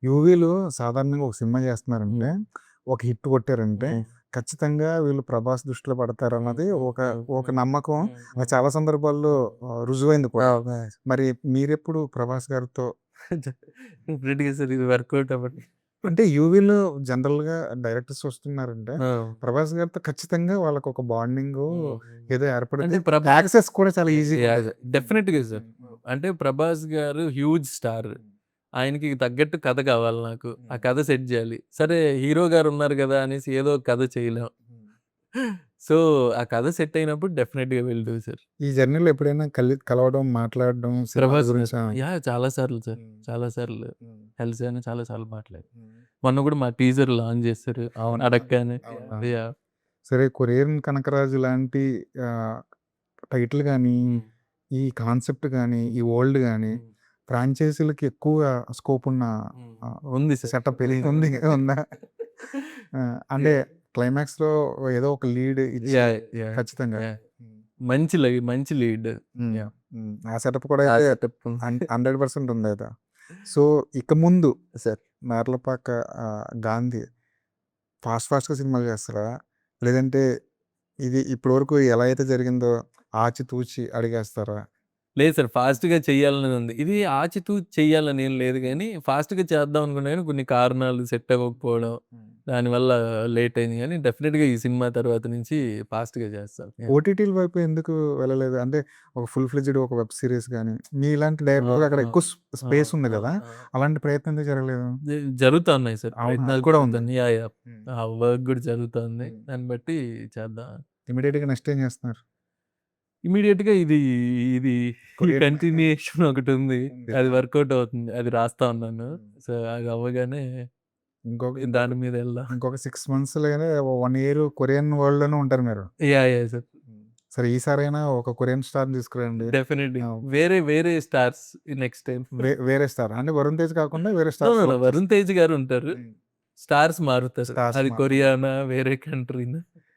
యూవీలు సాధారణంగా ఒక సినిమా చేస్తున్నారంటే, ఒక హిట్ కొట్టారంటే, ఖచ్చితంగా వీళ్ళు ప్రభాస్ దృష్టిలో పడతారన్నది ఒక నమ్మకం. అది చాలా సందర్భాల్లో రుజువైంది కూడా. మరి మీరెప్పుడు ప్రభాస్ గారితో డెఫినెట్‌గా సార్ ఇది వర్కౌట్ అవ్వదు. అంటే యూవీలో జనరల్‌గా డైరెక్టర్స్ వస్తున్నారంటే, ఆ! ప్రభాస్ గారితో ఖచ్చితంగా వాళ్ళకొక బాండింగు ఏదో ఏర్పడితే అంటే యాక్సెస్ కూడా చాలా ఈజీగా యాహ్! ఉంటది. డెఫినెట్‌గా సార్. అంటే 'ప్రభాస్' గారు హ్యూజ్ స్టార్. ఆయనకి తగ్గట్టు కథ కావాలి నాకు. ఆ కథ సెట్ జేయాలి. సరే హీరో గారు ఉన్నారు గదా! అనేసి ఏదో ఒక కథ చేయలేం. సో, ఆ కథ సెట్ అయినప్పుడు డెఫినెట్‌గా విల్ డూ సార్. ఈ జర్నీలో ఎప్పుడైనా కలవడం, మాట్లాడడం సినిమాల 'ప్రభాస్' గురించి యాహ్! చాలా సార్లు సార్. హ్మ్. చాలా సార్లు హ్మ్. కలిసాను. చాలా సార్లు మాట్లాడాను. హ్మ్. మొన్న గూడా మా టీజర్ లాంచ్ చేశారు. అవును. అడగగానే. అవును. యాహ్! సరే 'కొరియన్ కనకరాజు' లాంటి ఆహ్, టైటిల్ గాని, ఈ కాన్సెప్ట్ గాని, ఈ వరల్డ్ గాని ఫ్రాంచైజీలకి ఎక్కువగా స్కోప్ ఉన్న ఉంది సార్. సెటప్ ఇది ఉంది ఉందా? అంటే క్లైమాక్స్‌లో ఏదో ఒక లీడ్ ఇచ్చి యాహ్! యాహ్! ఖచ్చితంగా. యాహ్! హ్మ్. మంచి లీడ్. హ్మ్. యాహ్! హ్మ్. ఆ సెటప్ కూడా ఆ అయితే సెటప్ 100% ఉందయితే. సో, ఇక ముందు సార్. మేర్లపాక 'గాంధీ' ఫాస్ట్‌గా సినిమాలు చేస్తారా? లేదంటే ఇది ఇప్పటివరకు ఎలా అయితే జరిగిందో ఆచితూచి అడిగేస్తారా? లేదు సార్. ఫాస్ట్‌గా చెయ్యాలనేది ఉంది. ఇది ఆచితూచి చెయ్యాలని ఏం లేదు గానీ, ఫాస్ట్‌గా చేద్దాం అనుకున్నా గానీ కొన్ని కారణాలు సెట్ అవ్వకపోవడం, దానివల్ల లేట్ అయింది గానీ, డెఫినిట్‌గా ఈ సినిమా తర్వాత నుంచి ఫాస్ట్‌గా చేస్తాను. యాహ్! ఓటీటీల వైపు ఎందుకు వెళ్ళలేదు? అంటే ఒక ఫుల్ ఫ్లెడ్జ్డ్ ఒక వెబ్ సీరీస్ గాని, మీలాంటి ఆ! డైరెక్టర్‌కి అక్కడ ఆ! ఎక్కువ ఆ! స్పేస్ ఉంది ఆ! గదా! ఆ! అలాంటి ప్రయత్నం ఎందుకు జరగలేదు? జరుగుతా ఉన్నాయి సార్. అవును. అది ప్రయత్నాలు కూడా ఉంది. జరుగుతున్నాయి. యాహ్! యాహ్! హ్మ్. ఆ వర్క్ గూడా జరుగుతోంది. హ్మ్. దాన్ని బట్టి చేద్దాం. ఇమ్మీడియేట్‌గా నెక్స్ట్ ఏం చేస్తున్నారు? ఇమ్మీడియేట్‌గా ఇది ఈ కొరియన్ కంటిన్యూయేషన్ ఒకటుంది. ఉంది. అది వర్కౌట్ అవుతుంది. అది రాస్తా ఉన్నాను. హ్మ్. సో, అది అవ్వగానే ఇంకొక ఇంకొక దాని మీద ఎళ్దాం. ఇంకొక 6 మంత్స్‌లోనే 1 ఇయర్ కొరియన్ వరల్డ్‌లోనే ఉంటారు మీరు. యాహ్! సార్. సరే ఈసారైనా ఒక కొరియన్ స్టార్‌ని తీసుకురండి. డెఫినెట్‌లీ. ఆ! వేరే స్టార్స్ నెక్స్ట్ టైమ్. వేరే స్టార్ అంటే 'వరుణ్ తేజ్' కాకుండా వేరే no. Stars no. No. Work చేస్తారు. 'వరుణ్ తేజ్' గారు ఉంటారు. హ్మ్. స్టార్స్ మారుతారు. స్టార్స్ అది మాత్రం. కొరియానా, వేరే కంట్రీనా